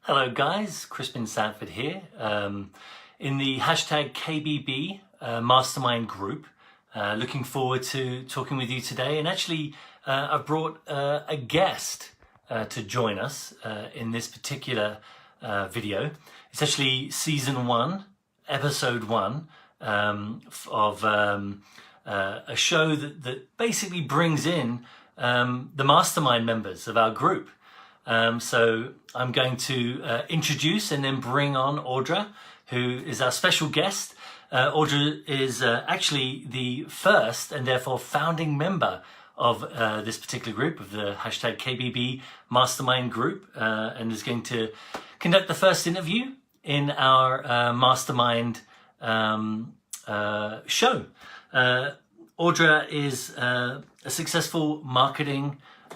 Hello guys, Crispin Sanford here in the hashtag KBB Mastermind group. Looking forward to talking with you today, and actually I've brought a guest to join us in this particular video. It's actually season 1, episode 1 of a show that basically brings in the mastermind members of our group. So I'm going to introduce and then bring on Audra, who is our special guest. Audra is actually the first and therefore founding member of this particular group, of the hashtag KBB Mastermind group, and is going to conduct the first interview in our Mastermind show. Audra is a successful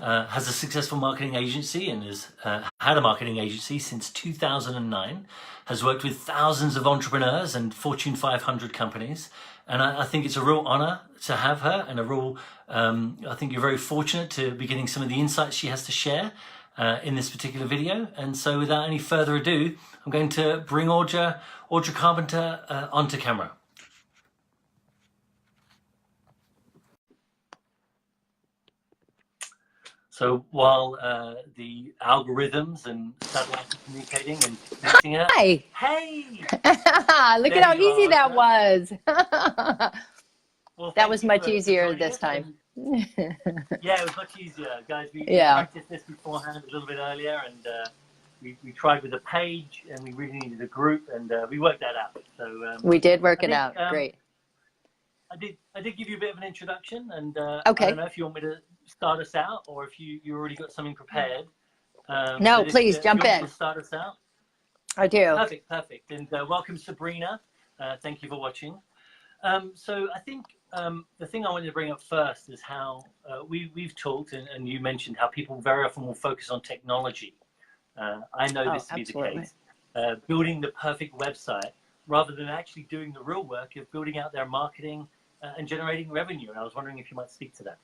has a successful marketing agency and has had a marketing agency since 2009, has worked with thousands of entrepreneurs and Fortune 500 companies. And I think it's a real honor to have her, and I think you're very fortunate to be getting some of the insights she has to share in this particular video. And so without any further ado, I'm going to bring Audra Carpenter onto camera. So while the algorithms and satellites are communicating and connecting her. Hi. Hey! Look at how easy that was. Well, that was much easier this time. Yeah, it was much easier. Guys, we practiced this beforehand a little bit earlier, and we tried with a page, and we really needed a group, and we worked that out. So we did work it out. Great. I did give you a bit of an introduction, and okay. I don't know if you want me to start us out, or if you already got something prepared. No, please jump in. Start us out. I do. Perfect. And welcome, Sabrina. Thank you for watching. So I think the thing I wanted to bring up first is how we've talked, and you mentioned how people very often will focus on technology. I know this to be the case. Building the perfect website rather than actually doing the real work of building out their marketing and generating revenue. And I was wondering if you might speak to that.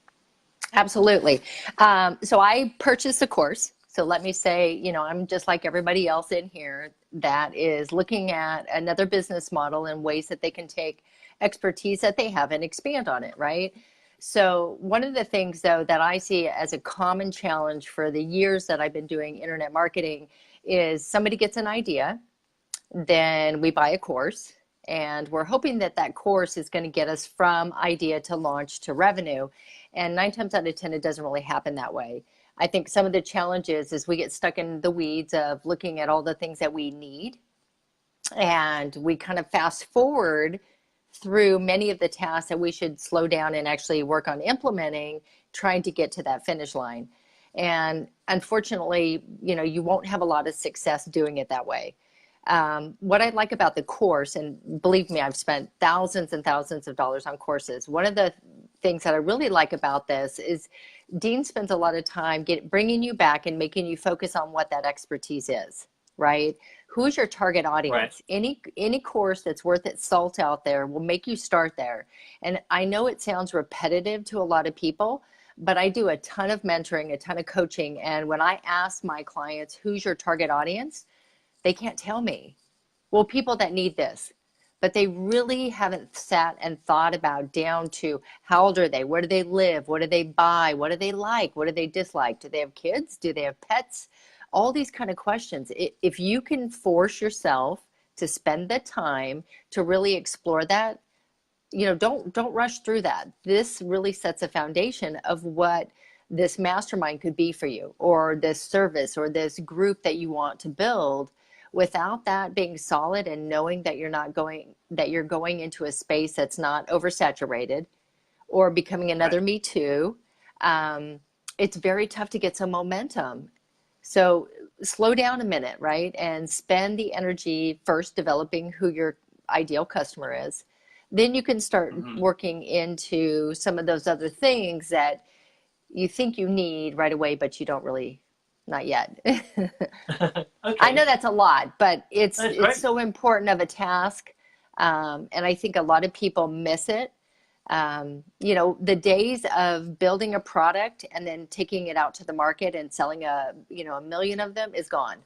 Absolutely. So I purchased a course. So let me say, I'm just like everybody else in here that is looking at another business model and ways that they can take expertise that they have and expand on it, right? So one of the things, though, that I see as a common challenge for the years that I've been doing internet marketing is somebody gets an idea, then we buy a course, and we're hoping that that course is going to get us from idea to launch to revenue. And 9 times out of 10, it doesn't really happen that way. I think some of the challenges is we get stuck in the weeds of looking at all the things that we need, and we kind of fast forward through many of the tasks that we should slow down and actually work on implementing, trying to get to that finish line. And unfortunately, you won't have a lot of success doing it that way. What I like about the course, and believe me, I've spent thousands and thousands of dollars on courses. One of the things that I really like about this is Dean spends a lot of time bringing you back and making you focus on what that expertise is, right? Who's your target audience? Right. Any course that's worth its salt out there will make you start there. And I know it sounds repetitive to a lot of people, but I do a ton of mentoring, a ton of coaching. And when I ask my clients, who's your target audience? They can't tell me. Well, people that need this, but they really haven't sat and thought about down to how old are they? Where do they live? What do they buy? What do they like? What do they dislike? Do they have kids? Do they have pets? All these kind of questions. If you can force yourself to spend the time to really explore that, don't rush through that. This really sets a foundation of what this mastermind could be for you, or this service, or this group that you want to build. Without that being solid and knowing that you're going into a space that's not oversaturated or becoming another Me Too, it's very tough to get some momentum. So slow down a minute, right? And spend the energy first developing who your ideal customer is. Then you can start working into some of those other things that you think you need right away, but you don't really. Not yet. Okay. I know that's a lot, but it's so important of a task. And I think a lot of people miss it. The days of building a product and then taking it out to the market and selling a million of them is gone.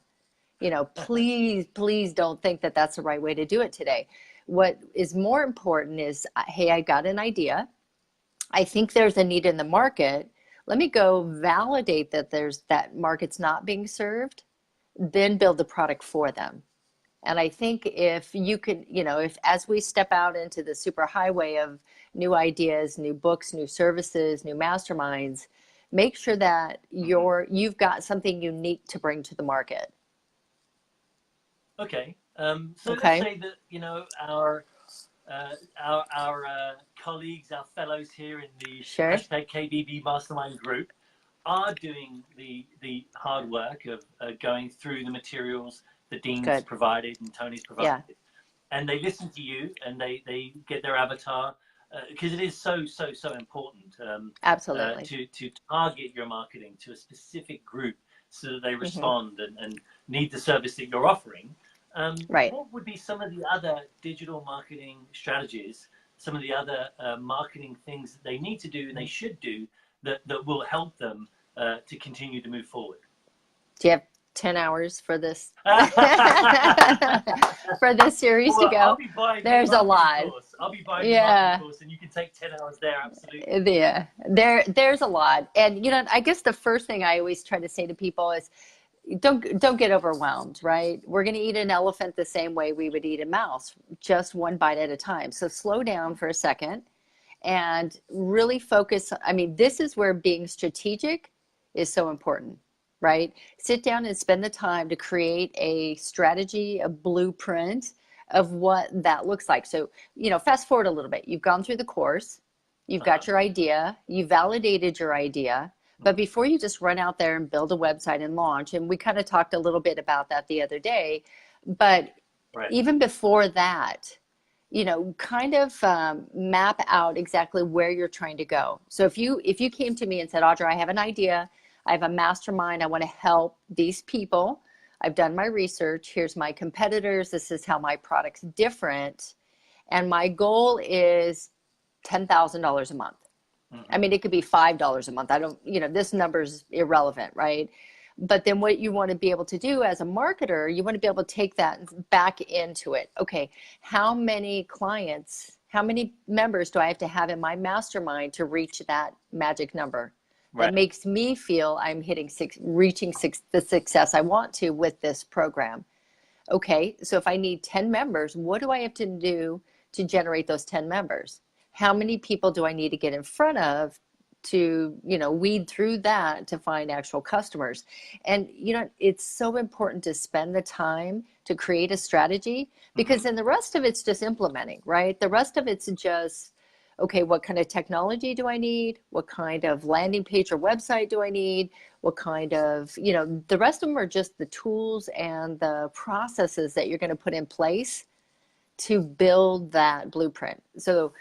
Please don't think that that's the right way to do it today. What is more important is, hey, I got an idea. I think there's a need in the market. Let me go validate that that market's not being served, then build the product for them. And I think if you could, if as we step out into the super highway of new ideas, new books, new services, new masterminds, make sure that you've got something unique to bring to the market. Okay. So Okay. let's say that, our colleagues, our fellows here in the Sure. hashtag KBB Mastermind group are doing the hard work of going through the materials that Dean's provided and Tony's provided. Yeah. And they listen to you and they get their avatar, because it is so important. Absolutely. To target your marketing to a specific group so that they respond and need the service that you're offering. Right. What would be some of the other digital marketing strategies, some of the other marketing things that they need to do and they should do that will help them to continue to move forward? Do you have 10 hours for this for this series to go? I'll be buying There's a lot. I'll be buying the marketing course, and you can take 10 hours there. Absolutely. Yeah, there's a lot. And I guess the first thing I always try to say to people is, don't get overwhelmed, right? We're going to eat an elephant the same way we would eat a mouse, just one bite at a time. So slow down for a second and really focus. I mean, this is where being strategic is so important, right? Sit down and spend the time to create a strategy, a blueprint of what that looks like. So, fast forward a little bit. You've gone through the course, you've got your idea, you validated your idea. But before you just run out there and build a website and launch, and we kind of talked a little bit about that the other day, but even before that, kind of map out exactly where you're trying to go. So if you came to me and said, Audra, I have an idea, I have a mastermind, I want to help these people, I've done my research, here's my competitors, this is how my product's different, and my goal is $10,000 a month. I mean, it could be $5 a month. I don't, this number's irrelevant, right? But then what you want to be able to do as a marketer, you want to be able to take that back into it. Okay, how many clients, how many members do I have to have in my mastermind to reach that magic number? That makes me feel I'm reaching the success I want to with this program. Okay, so if I need 10 members, what do I have to do to generate those 10 members? How many people do I need to get in front of to, weed through that to find actual customers? And, it's so important to spend the time to create a strategy, because then the rest of it's just implementing, right? The rest of it's just, okay, what kind of technology do I need? What kind of landing page or website do I need? What kind of, the rest of them are just the tools and the processes that you're going to put in place to build that blueprint. So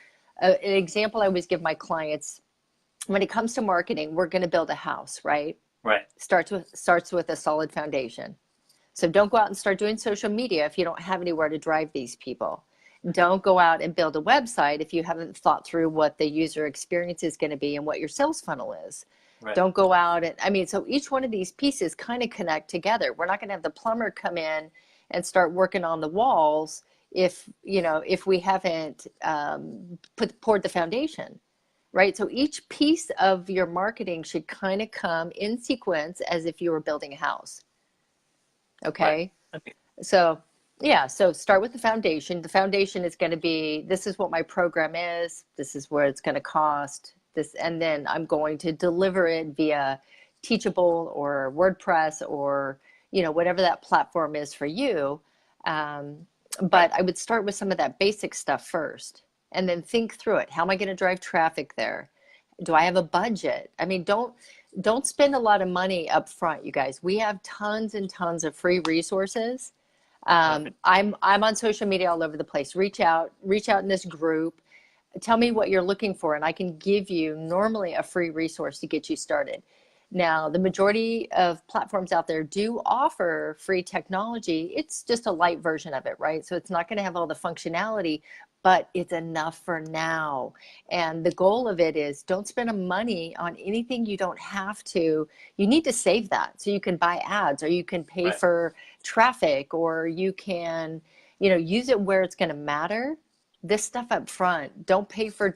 an example I always give my clients, when it comes to marketing, we're going to build a house, right? Right. Starts with a solid foundation. So don't go out and start doing social media if you don't have anywhere to drive these people. Don't go out and build a website if you haven't thought through what the user experience is going to be and what your sales funnel is. Right. Don't go out and, so each one of these pieces kind of connect together. We're not going to have the plumber come in and start working on the walls if we haven't poured the foundation, right? So each piece of your marketing should kind of come in sequence as if you were building a house. Okay. Okay. So start with the foundation. The foundation is going to be, this is what my program is, this is where it's going to cost this, and then I'm going to deliver it via Teachable or WordPress or whatever that platform is for you. But I would start with some of that basic stuff first and then think through it. How am I going to drive traffic there? Do I have a budget? I mean, don't spend a lot of money up front, you guys. We have tons and tons of free resources. I'm on social media all over the place. Reach out in this group. Tell me what you're looking for, and I can give you normally a free resource to get you started. Now, the majority of platforms out there do offer free technology. It's just a light version of it, right? So it's not going to have all the functionality, but it's enough for now. And the goal of it is don't spend money on anything you don't have to. You need to save that so you can buy ads, or you can pay Right. for traffic, or you can, use it where it's going to matter. This stuff up front, don't pay for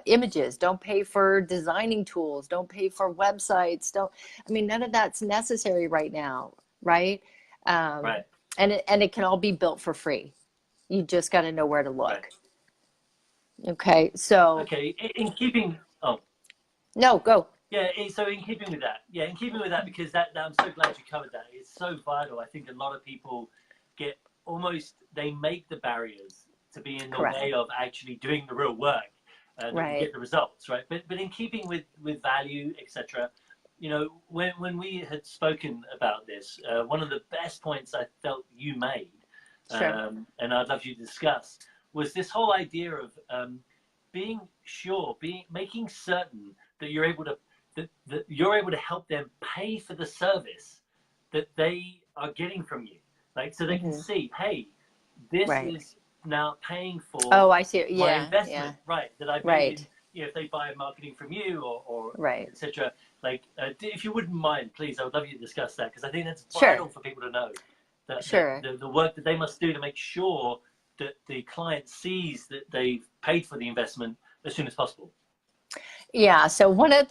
images, don't pay for designing tools, don't pay for websites, none of that's necessary right now, right? um, Right. and it can all be built for free. You just got to know where to Right. look. Okay, so Okay. In keeping. Oh. no, go. Yeah, so in keeping with that, because that I'm so glad you covered that. It's so vital. I think a lot of people they make the barriers to be in the Correct. way of actually doing the real work, and Right. get the results, right? But in keeping with value, etc. When we had spoken about this, one of the best points I felt you made, Sure. and I'd love you to discuss, was this whole idea of making certain that you're able to that you're able to help them pay for the service that they are getting from you, like, so they can see, hey, this Right. is now paying for Oh, I see. my Yeah, investment, yeah. right? That I've made Right. in, if they buy marketing from you or Right. etc. Like, if you wouldn't mind, please, I would love you to discuss that, because I think that's Sure. vital for people to know that, Sure. the work that they must do to make sure that the client sees that they've paid for the investment as soon as possible. Yeah. So what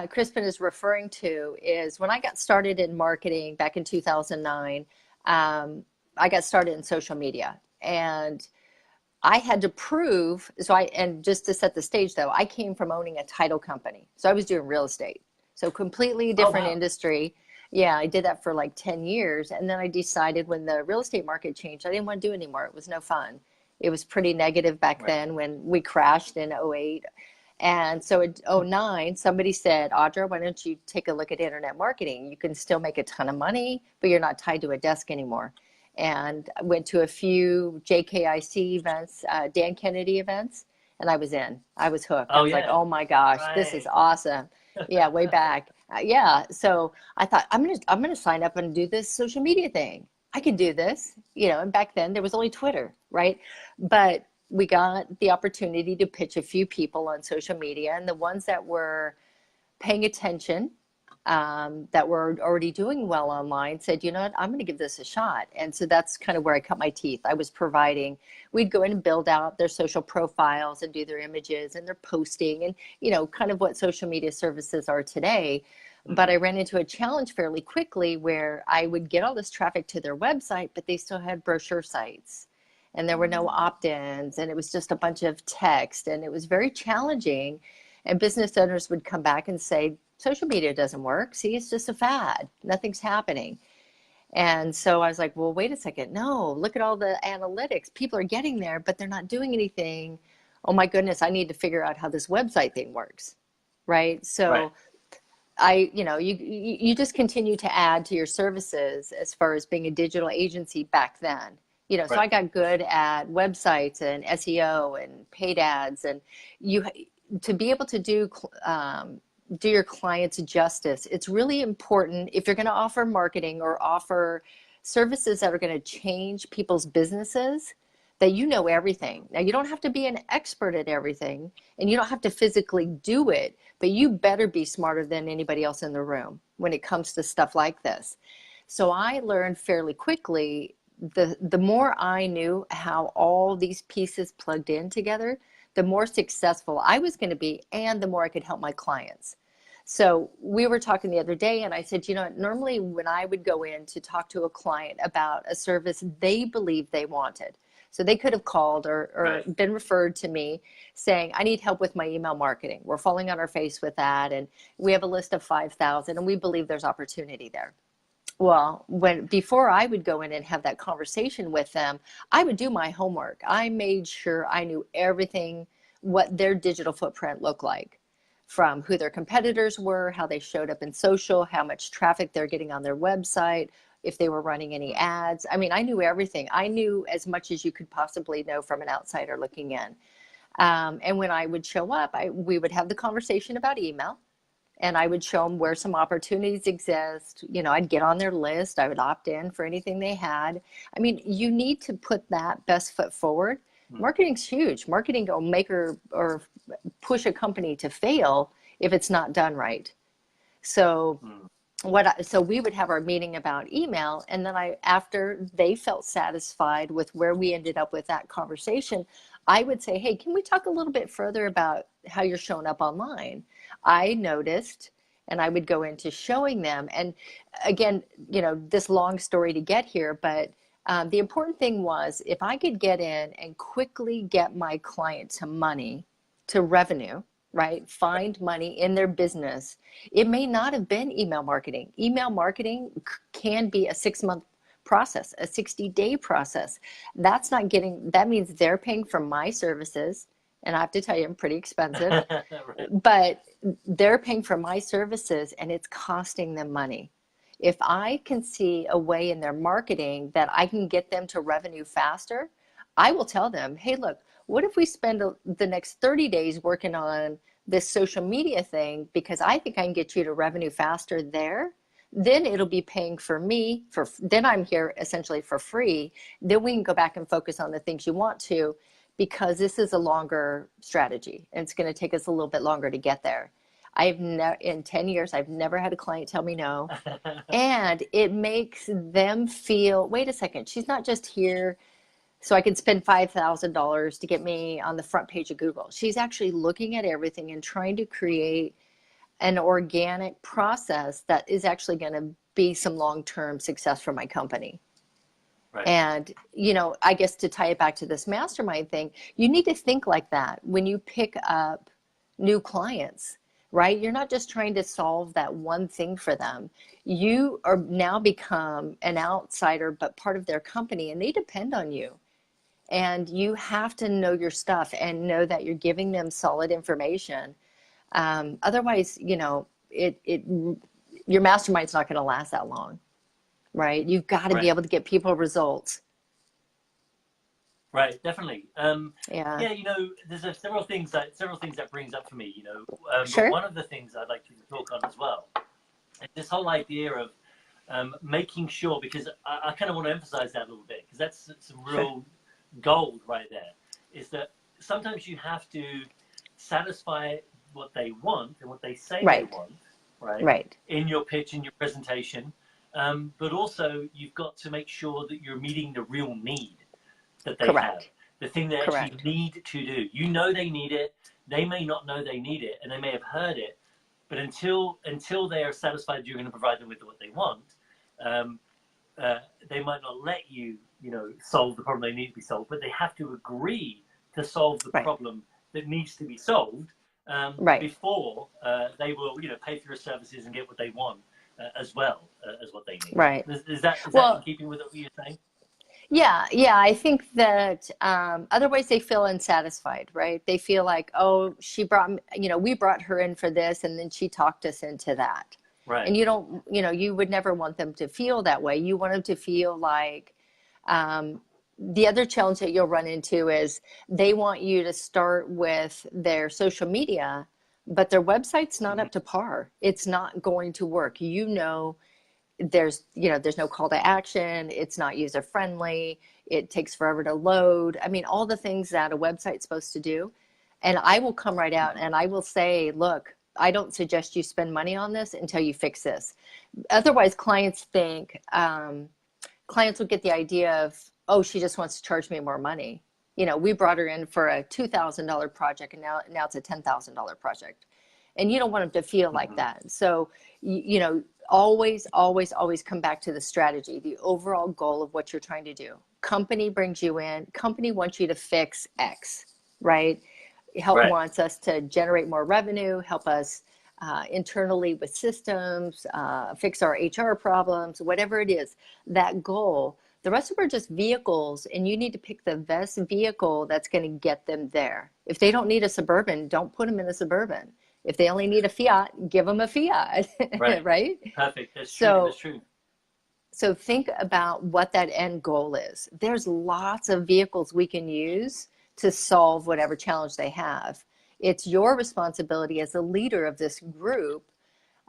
Crispin is referring to is when I got started in marketing back in 2009. I got started in social media, and I had to prove. And just to set the stage, though, I came from owning a title company, so I was doing real estate. So completely Oh, different wow. industry. Yeah, I did that for like 10 years, and then I decided when the real estate market changed, I didn't want to do it anymore. It was no fun. It was pretty negative back Right. then when we crashed in '08. And so in '09, somebody said, Audra, why don't you take a look at internet marketing? You can still make a ton of money, but you're not tied to a desk anymore. And I went to a few JKIC events, Dan Kennedy events, and I was in. I was hooked. I Oh, was like, yeah. oh my gosh, this is Right. awesome. Yeah, way back. Yeah. So I thought I'm gonna sign up and do this social media thing. I can do this, and back then there was only Twitter, right? But we got the opportunity to pitch a few people on social media, and the ones that were paying attention, that were already doing well online, said, you know what, I'm going to give this a shot. And so that's kind of where I cut my teeth. We'd go in and build out their social profiles and do their images and their posting and, kind of what social media services are today. But I ran into a challenge fairly quickly where I would get all this traffic to their website, but they still had brochure sites and there were no opt-ins, and it was just a bunch of text, and it was very challenging. And business owners would come back and say, social media doesn't work. See, it's just a fad. Nothing's happening. And so I was like, well, wait a second. No, look at all the analytics. People are getting there, but they're not doing anything. Oh my goodness, I need to figure out how this website thing works. Right. Right. So you just continue to add to your services as far as being a digital agency back then. So I Right. got good at websites and SEO and paid ads, and you to be able to do your clients justice. It's really important if you're going to offer marketing or offer services that are going to change people's businesses, that you know everything. Now, you don't have to be an expert at everything, and you don't have to physically do it, but you better be smarter than anybody else in the room when it comes to stuff like this. So I learned fairly quickly, the more I knew how all these pieces plugged in together, the more successful I was going to be, and the more I could help my clients. So we were talking the other day, and I said, normally when I would go in to talk to a client about a service they believed they wanted, so they could have called or Right. been referred to me saying, I need help with my email marketing. We're falling on our face with that, and we have a list of 5,000, and we believe there's opportunity there. Well, before I would go in and have that conversation with them, I would do my homework. I made sure I knew everything, what their digital footprint looked like, from who their competitors were, how they showed up in social, how much traffic they're getting on their website, if they were running any ads. I knew everything. I knew as much as you could possibly know from an outsider looking in. And when I would show up, we would have the conversation about email. and I would show them where some opportunities exist. You know, I'd get on their list. I would opt in for anything they had. I mean, you need to put that best foot forward. Marketing's huge. Marketing will make or push a company to fail if it's not done right. So so we would have our meeting about email, and then after they felt satisfied with where we ended up with that conversation, I would say, hey, can we talk a little bit further about how you're showing up online? I noticed, and I would go into showing them. And again, you know, this long story to get here, but the important thing was if I could get in and quickly get my client to money, to revenue, right? Find money in their business. It may not have been email marketing. Email marketing can be a 6-month process, a 60-day process. That's not getting, that means they're paying for my services. And I have to tell you, I'm pretty expensive, Right. but they're paying for my services and it's costing them money. If I can see a way in their marketing that I can get them to revenue faster, I will tell them, hey, look, what if we spend the next 30 days working on this social media thing because I think I can get you to revenue faster there. Then it'll be paying for me, then I'm here essentially for free. Then we can go back and focus on the things you want to, because this is a longer strategy and it's going to take us a little bit longer to get there. In 10 years, I've never had a client tell me no. And it makes them feel, wait a second, she's not just here so I can spend $5,000 to get me on the front page of Google. She's actually looking at everything and trying to create an organic process that is actually going to be some long-term success for my company. Right. And, you know, I guess to tie it back to this mastermind thing, you need to think like that when you pick up new clients, right? You're not just trying to solve that one thing for them. You are now become an outsider, but part of their company, and they depend on you. And you have to know your stuff and know that you're giving them solid information. Otherwise, you know, your mastermind's not going to last that long, right? You've got to be able to get people results. Right, definitely. Yeah, you know, there's several things that brings up for me. You know, sure. But one of the things I'd like you to talk on as well is this whole idea of making sure, because I kind of want to emphasize that a little bit, because that's some real gold right there, is that sometimes you have to satisfy what they want and what they say they want, right? In your pitch, in your presentation, but also you've got to make sure that you're meeting the real need that they have, the thing they actually need to do. You know they need it. They may not know they need it, and they may have heard it, but until they are satisfied that you're going to provide them with what they want, they might not let you, you know, solve the problem they need to be solved, but they have to agree to solve the problem that needs to be solved before they will, you know, pay for your services and get what they want as well as what they need. Right. Is that in keeping with what you're saying? Yeah, I think that otherwise they feel unsatisfied, right? They feel like, oh, we brought her in for this and then she talked us into that. Right. And you would never want them to feel that way. You want them to feel like the other challenge that you'll run into is they want you to start with their social media, but their website's not up to par. It's not going to work. There's no call to action. It's not user friendly. It takes forever to load. I mean, all the things that a website's supposed to do. And I will come right out and I will say, look, I don't suggest you spend money on this until you fix this. Otherwise, clients will get the idea of, oh, she just wants to charge me more money. You know, we brought her in for a $2,000 project and now it's a $10,000 project. And you don't want them to feel like that. So, you know, always come back to the strategy, the overall goal of what you're trying to do. Company brings you in, company wants you to fix X, right? Wants us to generate more revenue, help us internally with systems, fix our HR problems, whatever it is, that goal. The rest of them are just vehicles, and you need to pick the best vehicle that's going to get them there. If they don't need a Suburban, don't put them in a Suburban. If they only need a Fiat, give them a Fiat, right? Perfect. That's true. So think about what that end goal is. There's lots of vehicles we can use to solve whatever challenge they have. It's your responsibility as a leader of this group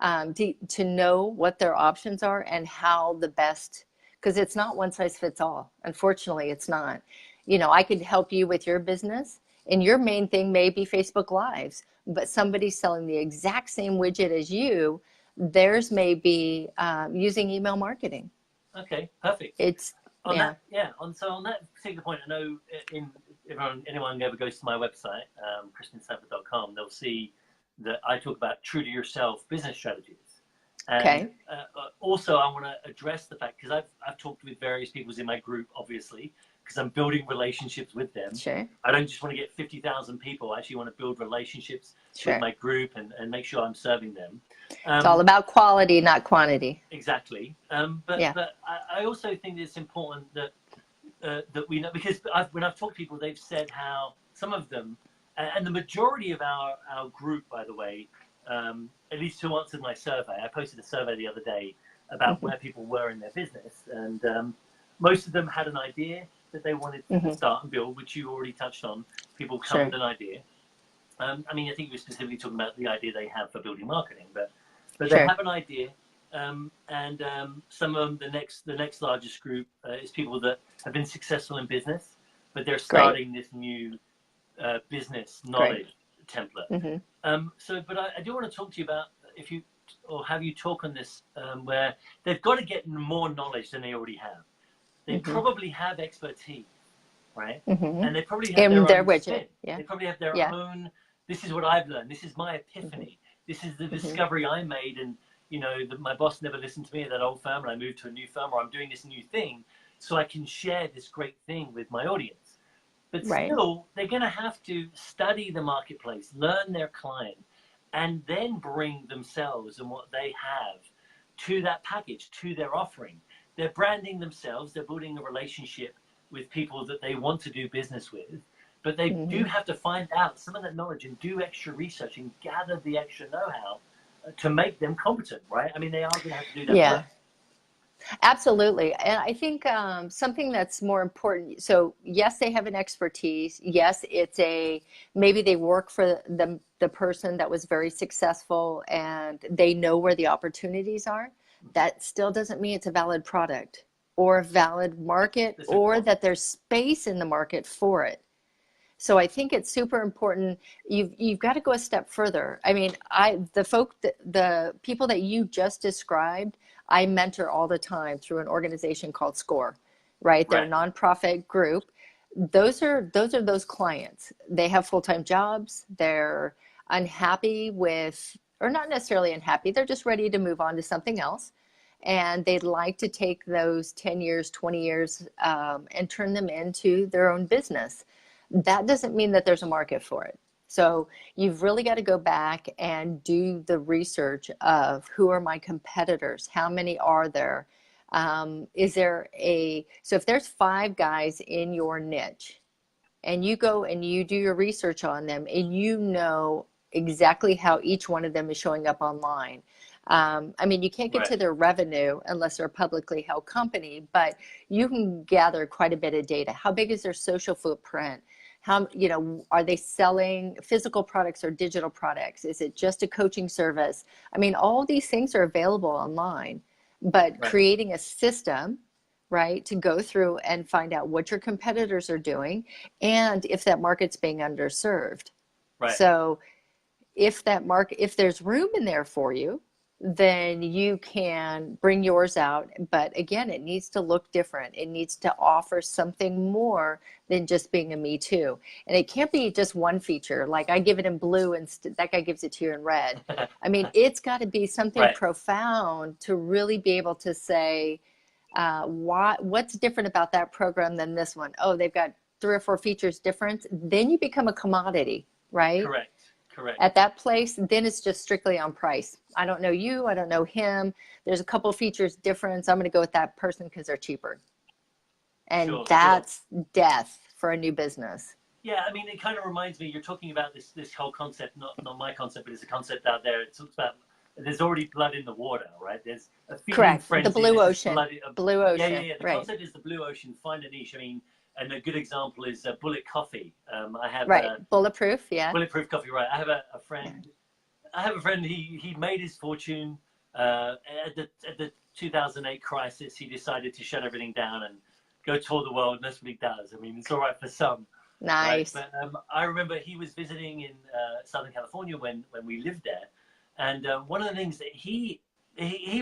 to know what their options are and how the best, because it's not one size fits all. Unfortunately, it's not. You know, I could help you with your business, and your main thing may be Facebook Lives, but somebody selling the exact same widget as you, theirs may be using email marketing. Okay, perfect. It's on yeah. So on that particular point, I know anyone ever goes to my website, christiansanford.com, they'll see that I talk about true to yourself business strategies. And Okay. Also, I want to address the fact, because I've talked with various people in my group, obviously, because I'm building relationships with them. Sure. I don't just want to get 50,000 people. I actually want to build relationships Sure. with my group and make sure I'm serving them. It's all about quality, not quantity. Exactly. But I also think it's important that that we know, because when I've talked to people, they've said how some of them, and the majority of our group, by the way, at least who answered my survey, I posted a survey the other day about where people were in their business, and most of them had an idea that they wanted to start and build, which you already touched on. People come with an idea. I mean, I think we're specifically talking about the idea they have for building marketing, but they have an idea, and some of them, the next largest group is people that have been successful in business, but they're starting this new business knowledge template. But I do want to talk to you about have you talk on this, where they've got to get more knowledge than they already have. They probably have expertise, right? And they probably have their own widget. spin. Yeah. They probably have their own. This is what I've learned. This is my epiphany. This is the discovery I made, and my boss never listened to me at that old firm, and I moved to a new firm, or I'm doing this new thing, so I can share this great thing with my audience. But still, they're going to have to study the marketplace, learn their client, and then bring themselves and what they have to that package, to their offering. They're branding themselves. They're building a relationship with people that they want to do business with. But they do have to find out some of that knowledge and do extra research and gather the extra know-how to make them competent, right? I mean, they are going to have to do that work. Absolutely. And I think something that's more important, so yes, they have an expertise. Yes, maybe they work for the person that was very successful and they know where the opportunities are. That still doesn't mean it's a valid product or a valid market, or that there's space in the market for it. So I think it's super important. You've got to go a step further. I mean, the people that you just described, I mentor all the time through an organization called SCORE, right? They're a nonprofit group. Those are those clients. They have full-time jobs. They're unhappy with, or not necessarily unhappy, they're just ready to move on to something else. And they'd like to take those 10 years, 20 years, and turn them into their own business. That doesn't mean that there's a market for it. So you've really got to go back and do the research of who are my competitors? How many are there? So if there's 5 guys in your niche and you go and you do your research on them and you know exactly how each one of them is showing up online. I mean, you can't get to their revenue unless they're a publicly held company, but you can gather quite a bit of data. How big is their social footprint? How, are they selling physical products or digital products? Is it just a coaching service? I mean, all these things are available online, but creating a system, right, to go through and find out what your competitors are doing and if that market's being underserved. So if there's room in there for you, then you can bring yours out. But again, it needs to look different. It needs to offer something more than just being a me too. And it can't be just one feature. Like I give it in blue and that guy gives it to you in red. I mean, it's got to be something profound to really be able to say, what's different about that program than this one? Oh, they've got 3 or 4 features different. Then you become a commodity, right? Correct. At that place, then it's just strictly on price. I don't know you, I don't know him. There's a couple features difference. I'm going to go with that person because they're cheaper. And that's death for a new business. Yeah, I mean, it kind of reminds me, you're talking about this whole concept, not my concept, but it's a concept out there. It talks about there's already blood in the water, right? There's a feeding frenzy. The blue ocean. Blue ocean. Yeah. The concept is the blue ocean. Find a niche. I mean, and a good example is Bullet Coffee. I have bulletproof, Bulletproof coffee, right? I have a friend. I have a friend. He made his fortune at the 2008 crisis. He decided to shut everything down and go tour the world. And that's what he does. I mean, it's all right for some. Nice. Right? But I remember he was visiting in Southern California when we lived there, and one of the things that he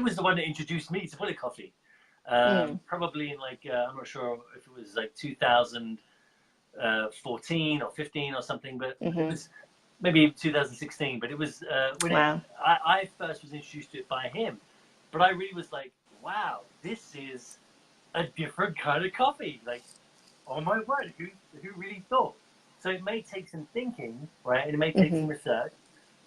was the one that introduced me to bullet coffee. Probably in like I'm not sure if it was like 2014 or 15 or something, but it was maybe 2016. But it was when I first was introduced to it by him. But I really was like, wow, this is a different kind of coffee. Like, oh my word, who really thought? So it may take some thinking, right? And it may take some research,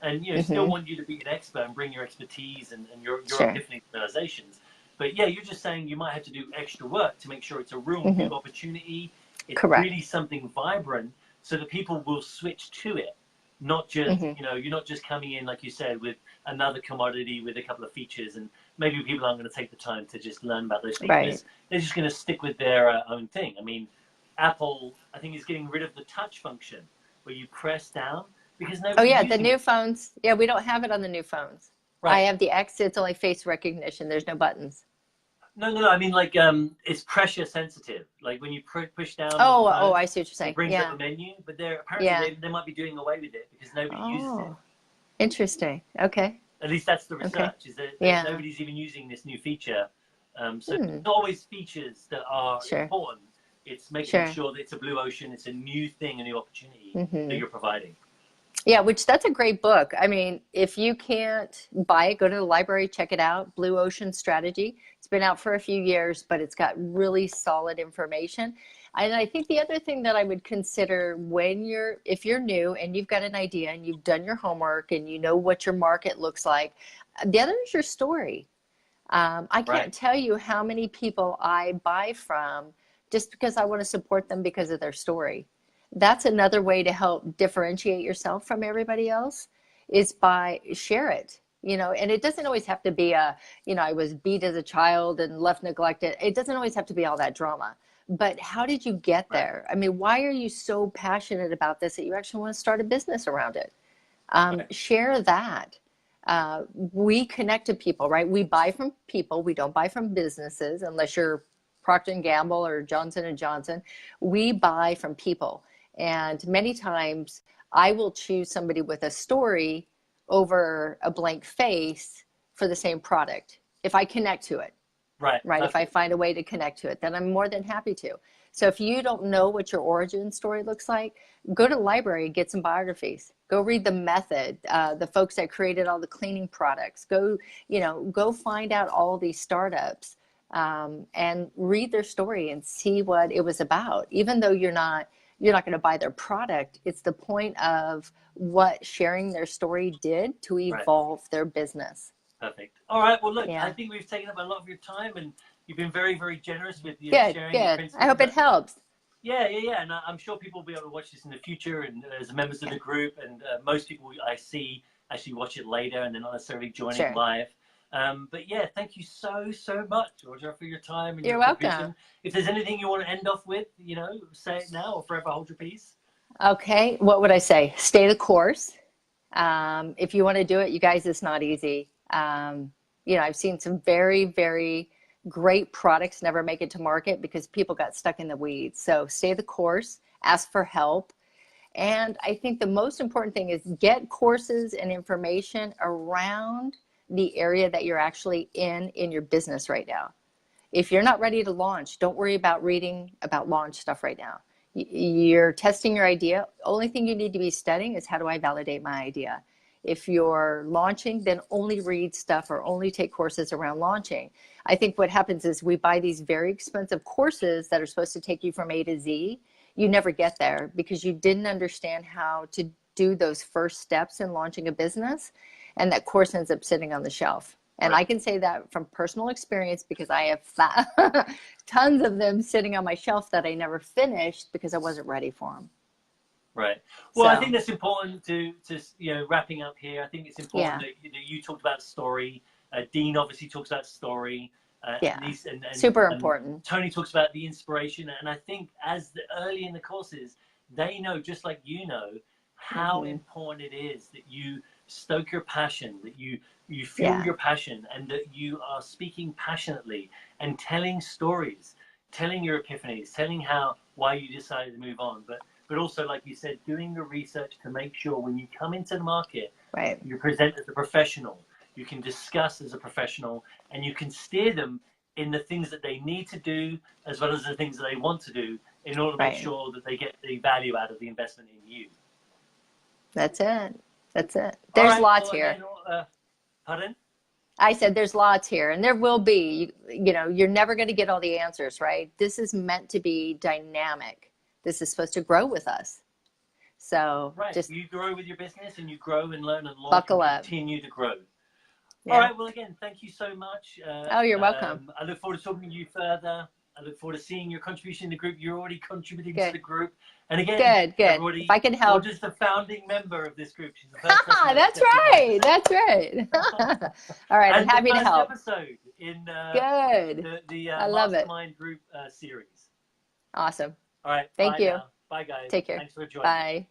and still want you to be an expert and bring your expertise and your epiphany realizations. But yeah, you're just saying you might have to do extra work to make sure it's a real big opportunity. It's really something vibrant, so that people will switch to it. Not just you're not just coming in, like you said, with another commodity with a couple of features, and maybe people aren't going to take the time to just learn about those features. They're just going to stick with their own thing. I mean, Apple, I think, is getting rid of the touch function where you press down because nobody. The new phones. Yeah, we don't have it on the new phones. I have the X. It's only face recognition. There's no buttons. No. I mean, like, it's pressure sensitive. Like when you push down. I see what you're saying. It brings up the menu, but they're apparently they might be doing away with it because nobody uses it. Interesting. Okay. At least that's the research. Is that nobody's even using this new feature. So it's not always features that are important. It's making sure that it's a blue ocean. It's a new thing, a new opportunity that you're providing. Yeah, that's a great book. I mean, if you can't buy it, go to the library, check it out. Blue Ocean Strategy. It's been out for a few years, but it's got really solid information. And I think the other thing that I would consider if you're new and you've got an idea and you've done your homework and you know what your market looks like, the other is your story. I can't tell you how many people I buy from just because I want to support them because of their story. That's another way to help differentiate yourself from everybody else is by share it, and it doesn't always have to be I was beat as a child and left neglected. It doesn't always have to be all that drama, but how did you get there? I mean, why are you so passionate about this that you actually want to start a business around it? Share that. We connect to people, right? We buy from people. We don't buy from businesses unless you're Procter & Gamble or Johnson & Johnson. We buy from people. And many times I will choose somebody with a story over a blank face for the same product if I connect to it. Right. If I find a way to connect to it, then I'm more than happy to. So if you don't know what your origin story looks like, go to the library and get some biographies. Go read the method, the folks that created all the cleaning products. Go find out all these startups and read their story and see what it was about. Even though you're not going to buy their product, it's the point of what sharing their story did to evolve their business. Perfect. All right. Well, look, I think we've taken up a lot of your time, and you've been very, very generous with sharing your principles. I hope it helps. Yeah. And I'm sure people will be able to watch this in the future, and as members of the group, and most people I see actually watch it later, and they're not necessarily joining live. But yeah, thank you so much, Audra, for your time and You're your welcome. provision. If there's anything you want to end off with, say it now or forever hold your peace. Okay, what would I say? Stay the course. If you want to do it, you guys, it's not easy. I've seen some very, very great products never make it to market because people got stuck in the weeds. So stay the course, ask for help. And I think the most important thing is get courses and information around the area that you're actually in your business right now. If you're not ready to launch, don't worry about reading about launch stuff right now. You're testing your idea. Only thing you need to be studying is how do I validate my idea? If you're launching, then only read stuff or only take courses around launching. I think what happens is we buy these very expensive courses that are supposed to take you from A to Z. You never get there because you didn't understand how to do those first steps in launching a business. And that course ends up sitting on the shelf. And I can say that from personal experience because I have tons of them sitting on my shelf that I never finished because I wasn't ready for them. Right. Well, I think that's important to wrapping up here. I think it's important that you talked about story. Dean obviously talks about story. And super important. Tony talks about the inspiration. And I think as early in the courses, they know, just like how important it is that you stoke your passion, that you fuel your passion, and that you are speaking passionately and telling stories, telling your epiphanies, telling why you decided to move on, but also, like you said, doing the research to make sure when you come into the market, you present as a professional, you can discuss as a professional, and you can steer them in the things that they need to do as well as the things that they want to do in order to make sure that they get the value out of the investment in you. That's it. There's lots here. Pardon? I said there's lots here, and there will be. You know, you're never going to get all the answers, right? This is meant to be dynamic. This is supposed to grow with us. So just you grow with your business, and you grow and learn and launch buckle and up. continue to grow. All right. Well, again, thank you so much. Oh, you're welcome. I look forward to talking to you further. I look forward to seeing your contribution in the group. You're already contributing to the group. And again, good. If I can help. Audra's the founding member of this group. She's the first That's right. That's right. All right. I'm happy to help. Episode in the I love Mastermind group series. Awesome. All right. Thank you. Bye, guys. Take care. Thanks for joining. Bye.